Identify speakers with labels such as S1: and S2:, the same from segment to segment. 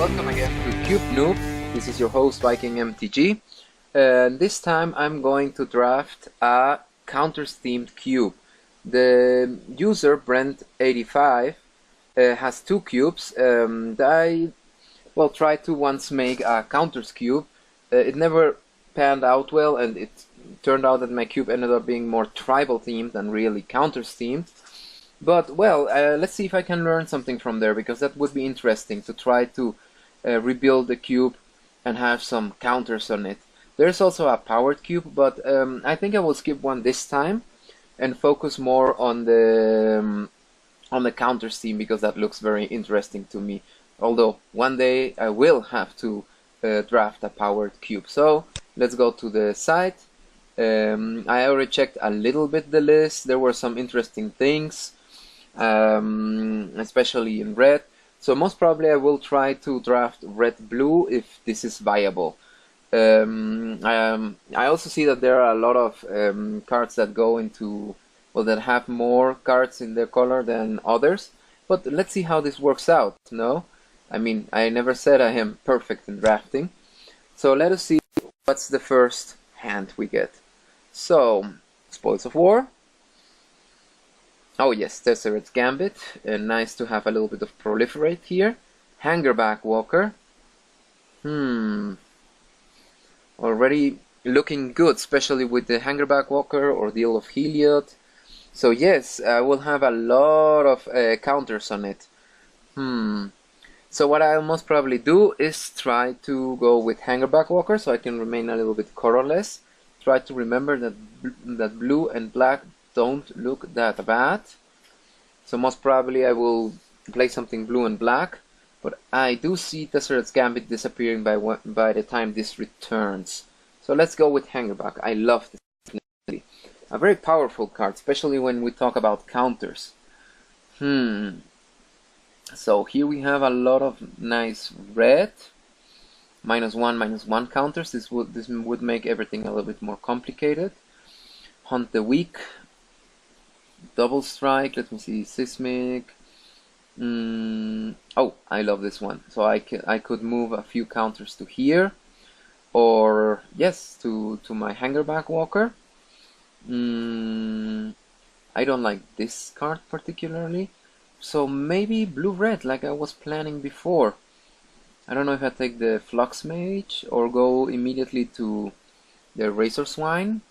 S1: welcome again to CubeNoob. This is your host Viking MTG, and this time I'm going to draft a counters themed cube. The user Brent05 has two cubes. I tried to once make a counters cube. It never panned out well, and it turned out that my cube ended up being more tribal themed than really counters themed. But let's see if I can learn something from there, because that would be interesting to try to rebuild the cube and have some counters on it. There's also a powered cube, but I think I will skip one this time and focus more on the counters theme, because that looks very interesting to me. Although one day I will have to draft a powered cube. So let's go to the site. I already checked a little bit the list. There were some interesting things, especially in red. So most probably I will try to draft red-blue if this is viable. I also see that there are a lot of cards that go into, that have more cards in their color than others. But let's see how this works out, no? I mean, I never said I am perfect in drafting. So let us see what's the first hand we get. So, Spoils of War. Oh yes, Tesseret's Gambit. Nice to have a little bit of Proliferate here. Hangerback Walker. Already looking good, especially with the Hangerback Walker or the Deal of Heliod. So yes, I will have a lot of counters on it. So what I'll most probably do is try to go with Hangerback Walker so I can remain a little bit colorless. Try to remember that blue and black don't look that bad. So most probably I will play something blue and black. But I do see Tesseret's Gambit disappearing by the time this returns. So let's go with Hangerback. I love this. A very powerful card, especially when we talk about counters. So here we have a lot of nice red. -1/-1 counters. This would make everything a little bit more complicated. Hunt the Weak. Double Strike. Let me see. Seismic. Oh, I love this one. So I could move a few counters to here, or yes, to my Hangerback Walker. I don't like this card particularly. So maybe blue-red, like I was planning before. I don't know if I take the Flux Mage or go immediately to the Razor Swine.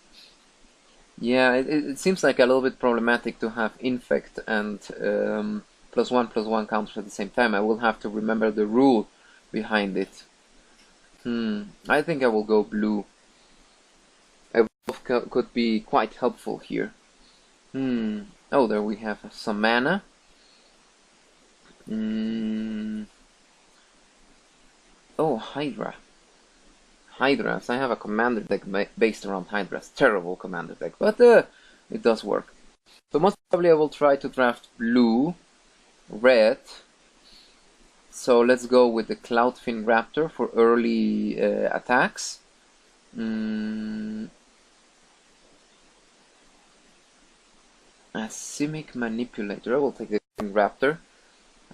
S1: Yeah, it seems like a little bit problematic to have infect and +1/+1 counters at the same time. I will have to remember the rule behind it. I think I will go blue. Could be quite helpful here. Oh, there we have some mana. Oh, Hydra. Hydras. I have a commander deck based around Hydras. Terrible commander deck, but it does work. So most probably I will try to draft blue, red. So let's go with the Cloudfin Raptor for early attacks. A Simic Manipulator. I will take the Raptor.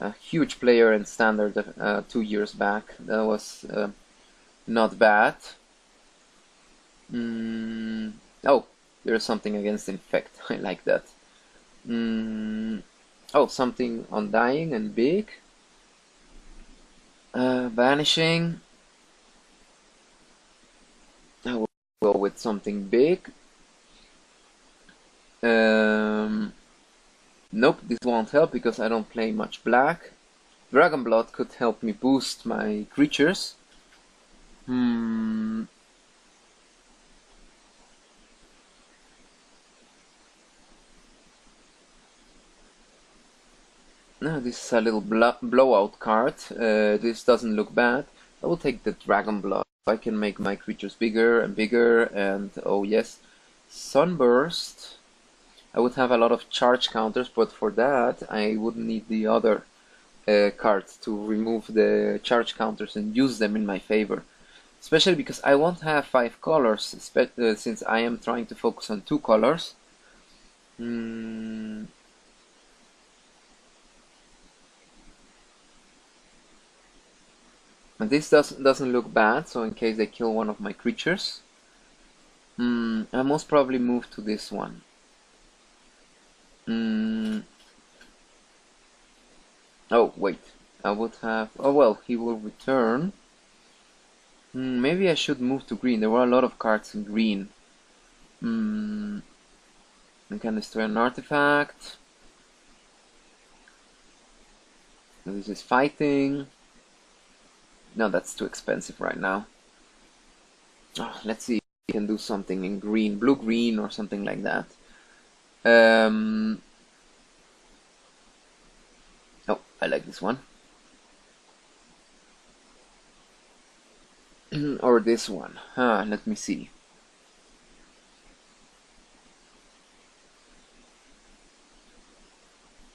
S1: A huge player in Standard 2 years back. That was not bad. Oh, there's something against infect. I like that. Oh, something undying and big. Vanishing. I will go with something big. Nope, this won't help because I don't play much black. Dragonblood could help me boost my creatures. No, this is a little blowout card. This doesn't look bad. I will take the Dragonblood. I can make my creatures bigger and bigger, and oh yes, Sunburst. I would have a lot of charge counters, but for that I would need the other cards to remove the charge counters and use them in my favor. Especially because I won't have 5 colors, since I am trying to focus on 2 colors. And this doesn't look bad, so in case they kill one of my creatures, I most probably move to this one. Oh wait, I would have. Oh well, he will return. Maybe I should move to green. There were a lot of cards in green. I can destroy an artifact. This is fighting. No, that's too expensive right now. Oh, let's see if we can do something in green, blue-green or something like that. Oh, I like this one. Or this one. Let me see.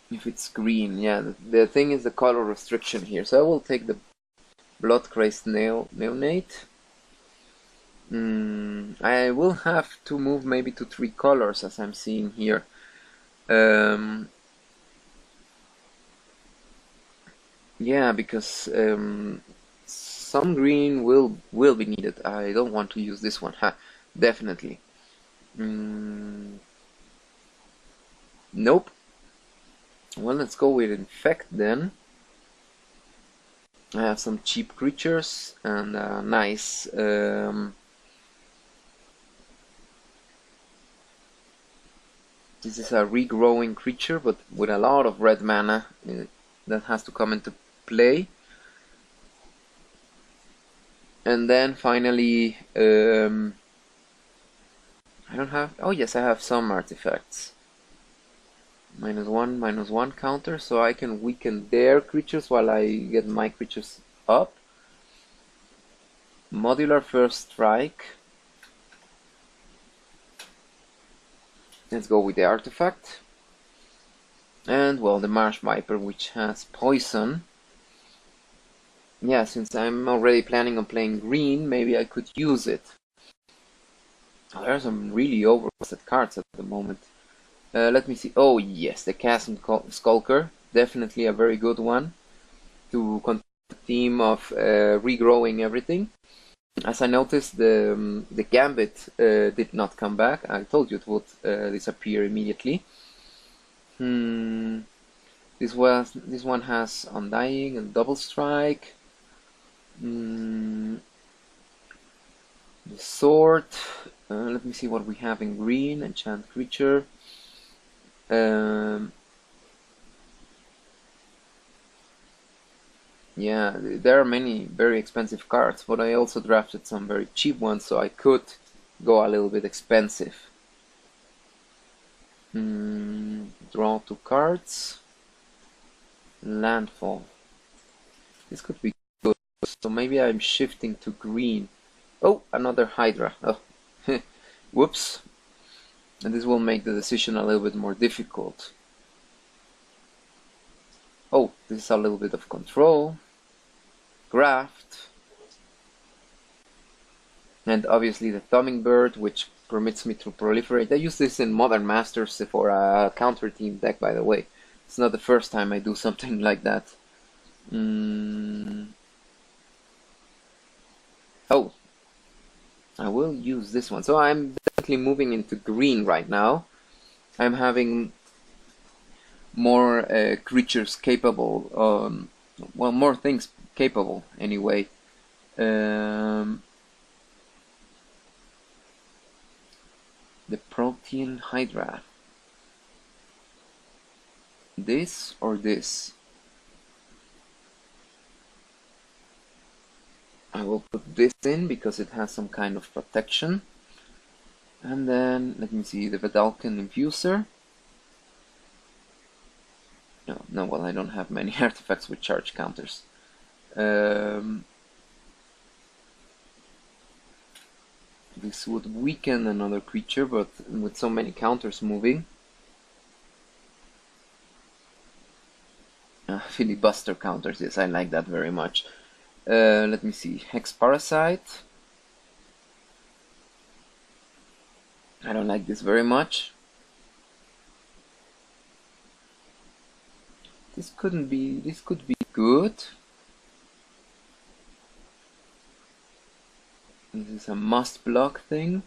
S1: If it's green, yeah. The thing is the color restriction here. So I will take the blood-crazed neonate. I will have to move maybe to 3 colors as I'm seeing here. Yeah, because some green will be needed. I don't want to use this one. Definitely. Nope. Well, let's go with infect then. I have some cheap creatures and nice. This is a regrowing creature, but with a lot of red mana that has to come into play. And then finally, I don't have. Oh yes, I have some artifacts. -1/-1 counter, so I can weaken their creatures while I get my creatures up. Modular first strike. Let's go with the artifact. And well, the Marsh Viper, which has poison. Yeah, since I'm already planning on playing green, maybe I could use it. Oh, there are some really overcosted cards at the moment. Let me see. Oh yes, the Chasm Skulker, definitely a very good one to continue the theme of regrowing everything. As I noticed, the Gambit did not come back. I told you it would disappear immediately. This one has Undying and Double Strike. The Sword. Let me see what we have in green. Enchant Creature. Yeah, there are many very expensive cards, but I also drafted some very cheap ones, so I could go a little bit expensive. Draw 2 cards. Landfall. This could be good, so maybe I'm shifting to green. Oh, another Hydra. Oh, whoops. And this will make the decision a little bit more difficult. Oh, this is a little bit of control. Graft. And obviously the Hummingbird, which permits me to proliferate. I use this in Modern Masters for a counter team deck, by the way. It's not the first time I do something like that. Oh, I will use this one. So I'm definitely moving into green right now. I'm having more creatures capable, well, more things capable anyway. The Protean Hydra. This or this? I will put this in because it has some kind of protection. And then, let me see, the Vedalken Infuser. No, well, I don't have many artifacts with charge counters. This would weaken another creature, but with so many counters moving. Filibuster counters, yes, I like that very much. Let me see, Hex Parasite. I don't like this very much. This could be good. This is a must block thing.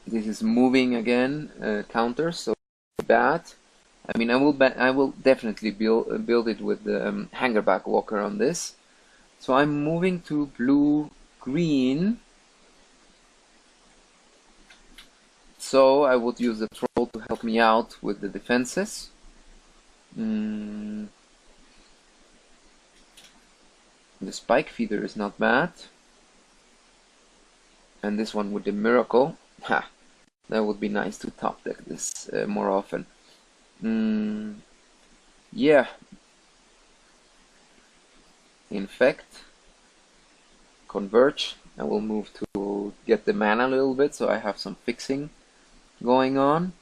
S1: This is moving again counter, so bad. I mean, I will definitely build it with the hangerback walker on this. So I'm moving to blue green. So I would use the troll to help me out with the defenses. The spike feeder is not bad. And this one with the miracle. Ha! That would be nice to top deck this more often. Yeah. Infect. Converge. I will move to get the mana a little bit, so I have some fixing going on.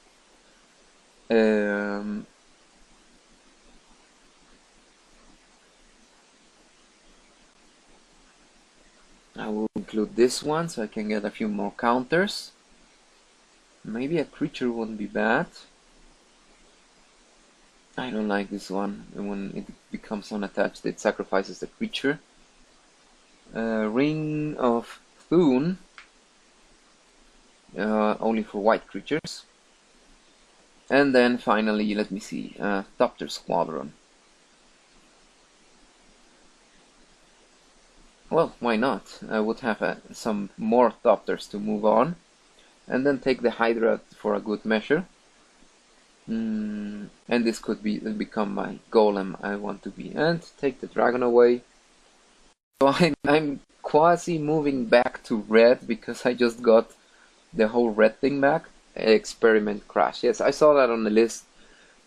S1: I will include this one so I can get a few more counters. Maybe a creature wouldn't be bad. I don't like this one. When it becomes unattached, it sacrifices the creature. Ring of Thune. Only for white creatures. And then finally, let me see, Thopter Squadron. Well, why not? I would have some more Thopters to move on. And then take the Hydra for a good measure. And this could become my golem I want to be. And take the dragon away. So I'm quasi moving back to red because I just got the whole red thing back. Experiment crash. Yes, I saw that on the list.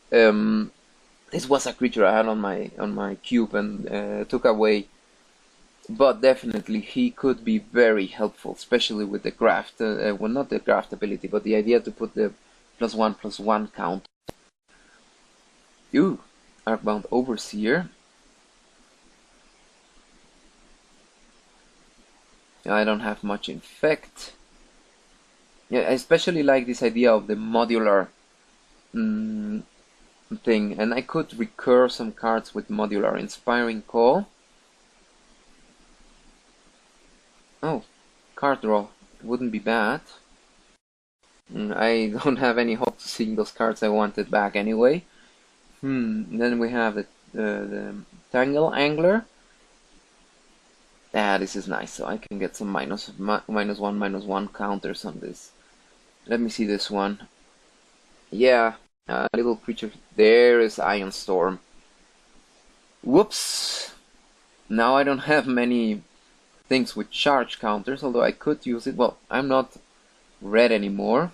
S1: This was a creature I had on my cube and took away. But definitely he could be very helpful, especially with the graft. Well, not the graft ability, but the idea to put the +1/+1 count. Ooh, Arcbound Overseer. I don't have much infect. Yeah, I especially like this idea of the modular thing, and I could recur some cards with modular. Inspiring Call. Oh, card draw. Wouldn't be bad. I don't have any hope to seeing those cards I wanted back anyway. Then we have the Tangle Angler. This is nice, so I can get some -1/-1 counters on this. Let me see this one. Yeah, a little creature. There is Ion Storm. Whoops! Now I don't have many things with charge counters, although I could use it. Well, I'm not red anymore.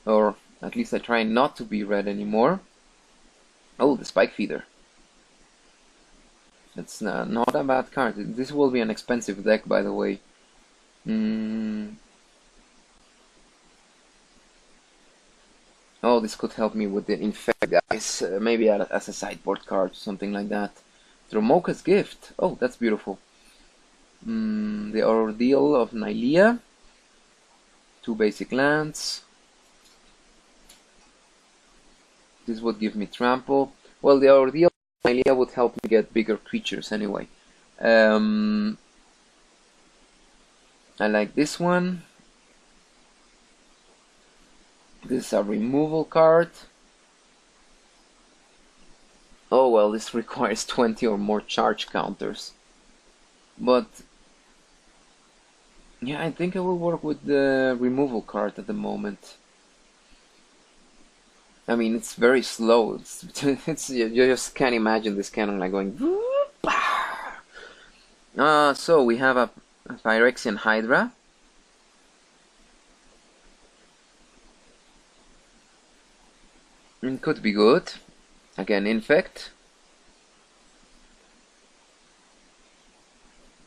S1: Or at least I try not to be red anymore. Oh, the Spike Feeder. It's not a bad card. This will be an expensive deck, by the way. Oh, this could help me with the infect guys. Maybe as a sideboard card, something like that. Dromoka's Gift. Oh, that's beautiful. The Ordeal of Nylea. 2 basic lands. This would give me trample. Well, the Ordeal of Nylea would help me get bigger creatures anyway. I like this one. This is a removal card. Oh well, this requires 20 or more charge counters. But yeah, I think I will work with the removal card at the moment. I mean, it's very slow. It's you just can't imagine this cannon like going. So we have a Phyrexian Hydra. It could be good. Again, infect.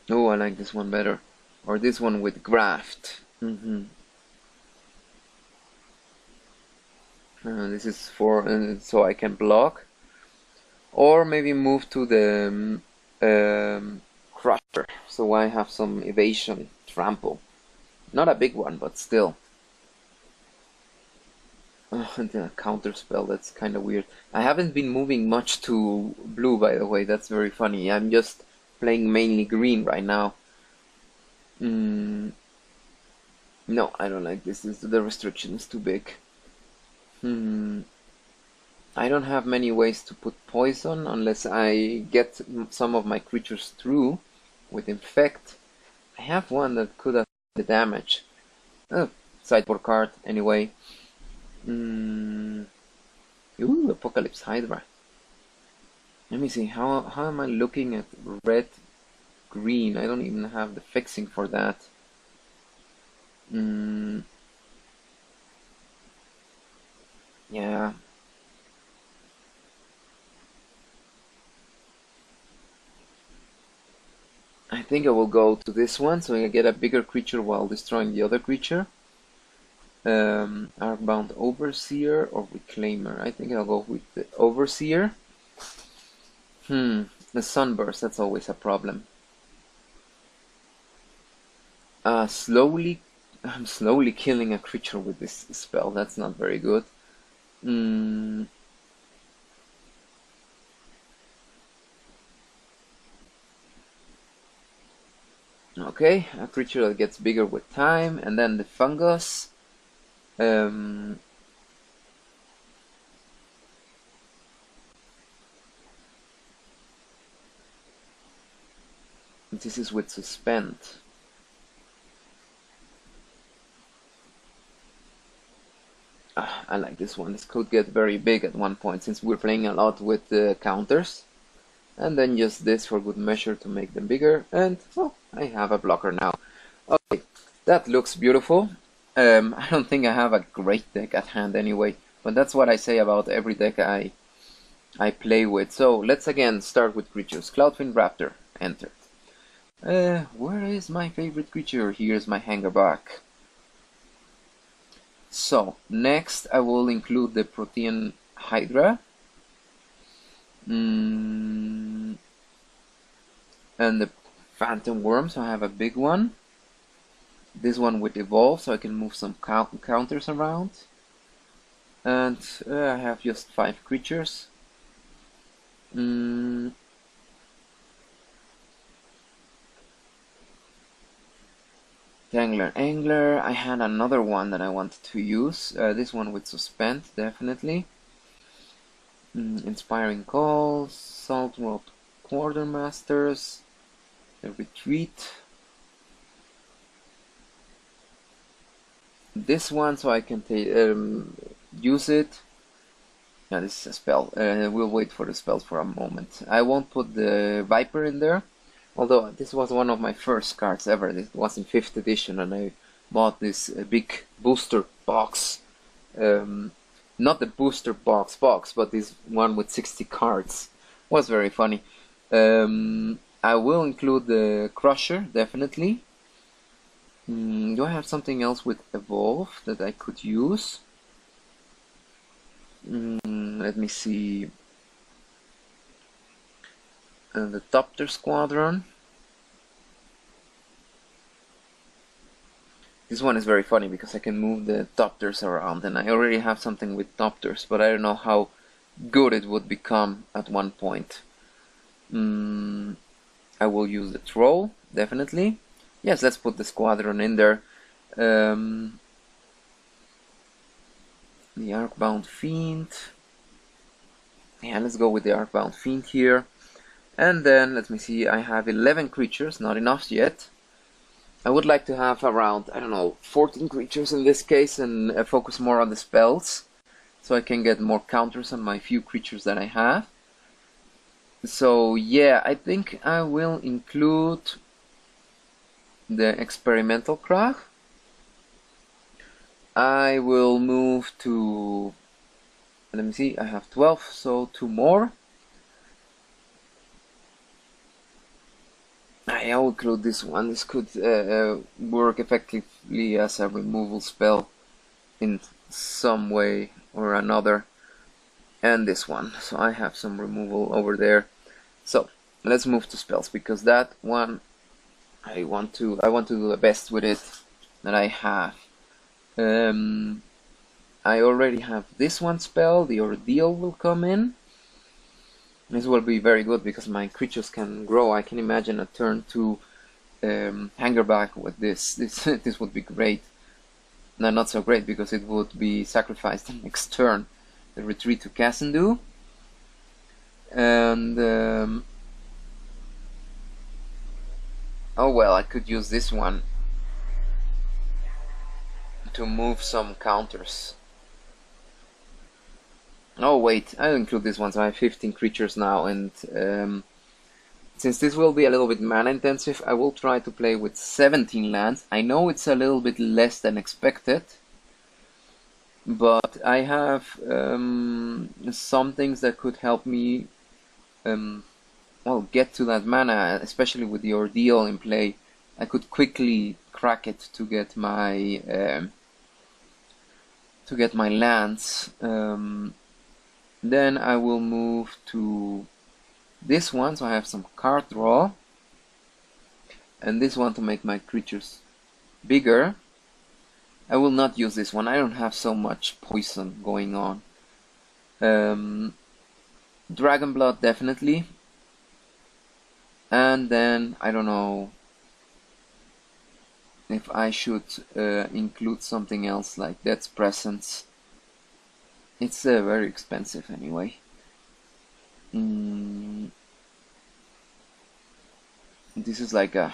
S1: Oh, I like this one better. Or this one with graft. This is for so I can block. Or maybe move to the crusher. So I have some evasion trample. Not a big one, but still. The counter spell, that's kind of weird. I haven't been moving much to blue, by the way. That's very funny. I'm just playing mainly green right now. No, I don't like this. The restriction is too big. I don't have many ways to put poison unless I get some of my creatures through with infect. I have one that could have the damage. Oh, sideboard card anyway. Ooh, Apocalypse Hydra. Let me see, how am I looking at red green? I don't even have the fixing for that. Yeah. I think I will go to this one so I get a bigger creature while destroying the other creature. Arcbound Overseer or Reclaimer. I think I'll go with the Overseer. The Sunburst, that's always a problem. I'm slowly killing a creature with this spell. That's not very good. Okay, a creature that gets bigger with time, and then the fungus. This is with Suspend. I like this one. This could get very big at one point since we're playing a lot with the counters. And then just this for good measure to make them bigger. And, well, I have a blocker now. Okay, that looks beautiful. I don't think I have a great deck at hand anyway. But that's what I say about every deck I play with. So, let's again start with creatures. Cloudfin Raptor, entered. Where is my favorite creature? Here's my Hangerback. So, next I will include the Protean Hydra. And the Phantom Worm, so I have a big one. This one would evolve, so I can move some counters around. And I have just 5 creatures. Angler, I had another one that I wanted to use. This one with Suspend, definitely. Inspiring Calls, Saltworld Quartermasters, the Retreat. This one so I can use it. Yeah, this is a spell. We'll wait for the spells for a moment. I won't put the Viper in there, although this was one of my first cards ever. This was in 5th edition and I bought this big booster box. Not the booster box, but this one with 60 cards. Was very funny. I will include the Crusher, definitely. Do I have something else with Evolve that I could use? Let me see. The Topter Squadron. This one is very funny because I can move the Topters around, and I already have something with Topters, but I don't know how good it would become at one point. I will use the Troll, definitely. Yes, let's put the Squadron in there. The Arcbound Fiend. Yeah, let's go with the Arcbound Fiend here. And then, let me see, I have 11 creatures, not enough yet. I would like to have around, I don't know, 14 creatures in this case and focus more on the spells. So I can get more counters on my few creatures that I have. So yeah, I think I will include the Experimental Krag. I will move to, let me see, I have 12, so 2 more. I will include this one. This could work effectively as a removal spell in some way or another. And this one, so I have some removal over there. So let's move to spells because that one I want to do the best with it that I have. I already have this one spell. The Ordeal will come in. This will be very good because my creatures can grow. I can imagine a turn 2 Hangerback with this. This would be great. No, not so great because it would be sacrificed the next turn. The retreat to CubeNoob. And oh well, I could use this one to move some counters. Oh wait, I'll include this one, so I have 15 creatures now, and since this will be a little bit mana intensive, I will try to play with 17 lands. I know it's a little bit less than expected, but I have some things that could help me well, get to that mana, especially with the Ordeal in play. I could quickly crack it to get my lands. Then I will move to this one, so I have some card draw, and this one to make my creatures bigger. I will not use this one. I don't have so much poison going on. Dragon Blood definitely, and then I don't know if I should include something else like Death's Presence. It's very expensive anyway. This is like a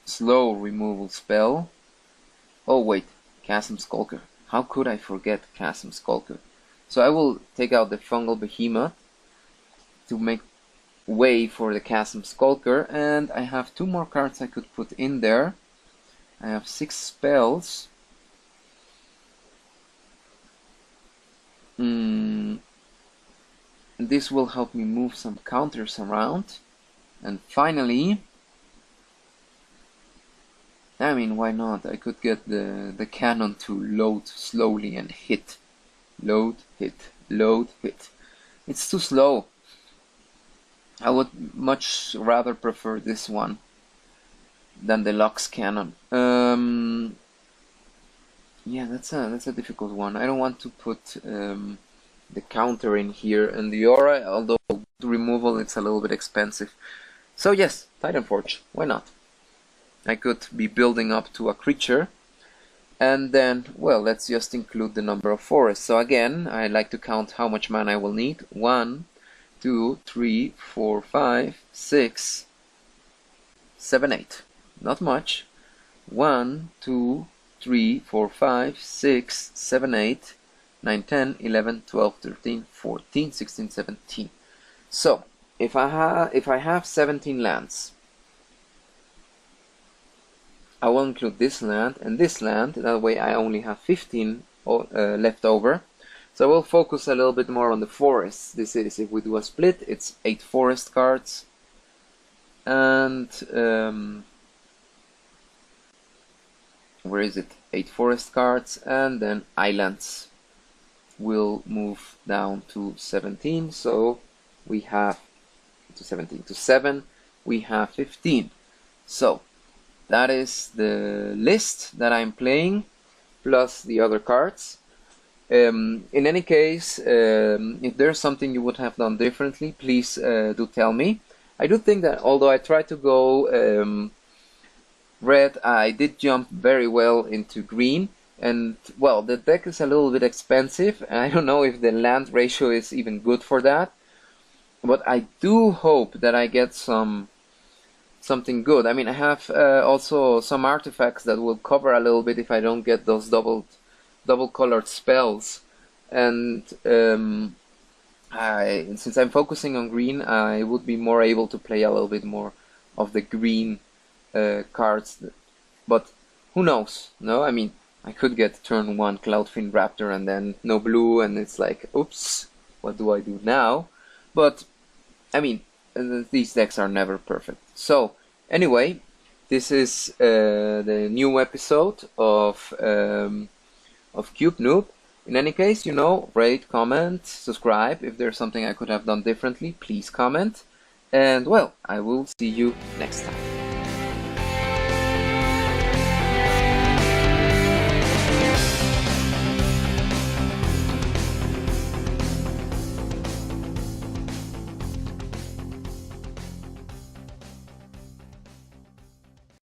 S1: slow removal spell. Oh wait, Chasm Skulker. How could I forget Chasm Skulker? So I will take out the Fungal Behemoth to make way for the Chasm Skulker, and I have 2 more cards I could put in there. I have 6 spells. This will help me move some counters around. And finally, I mean, why not? I could get the cannon to load slowly and hit. Load, hit, load, hit. It's too slow. I would much rather prefer this one than the Lux Cannon. Yeah, that's a difficult one. I don't want to put the counter in here, and the aura, although the removal it's a little bit expensive. So yes, Titan Forge, why not? I could be building up to a creature, and then, well, let's just include the number of forests. So again, I like to count how much mana I will need. 1, 2, 3, 4, 5, 6, 7, 8. Not much. 1, 2, 3, 4, 5, 6, 7, 8, 9, 10, 11, 12, 13, 14, 16, 17. So, if I have 17 lands, I will include this land and this land. That way I only have 15 left over. So I will focus a little bit more on the forests. This is, if we do a split, it's 8 forest cards. And where is it? 8 forest cards, and then islands will move down to 17. So we have to 17 to 7. We have 15. So that is the list that I'm playing, plus the other cards. In any case, if there's something you would have done differently, please do tell me. I do think that although I tried to go red, I did jump very well into green, and well, the deck is a little bit expensive, and I don't know if the land ratio is even good for that, but I do hope that I get something good. I mean, I have also some artifacts that will cover a little bit if I don't get those double colored spells, and since I'm focusing on green, I would be more able to play a little bit more of the green cards, but who knows? No, I mean, I could get turn 1 Cloudfin Raptor and then no blue, and it's like, oops, what do I do now? But I mean, these decks are never perfect. So anyway, this is the new episode of CubeNoob. In any case, you know, rate, comment, subscribe. If there's something I could have done differently, please comment. And well, I will see you next time.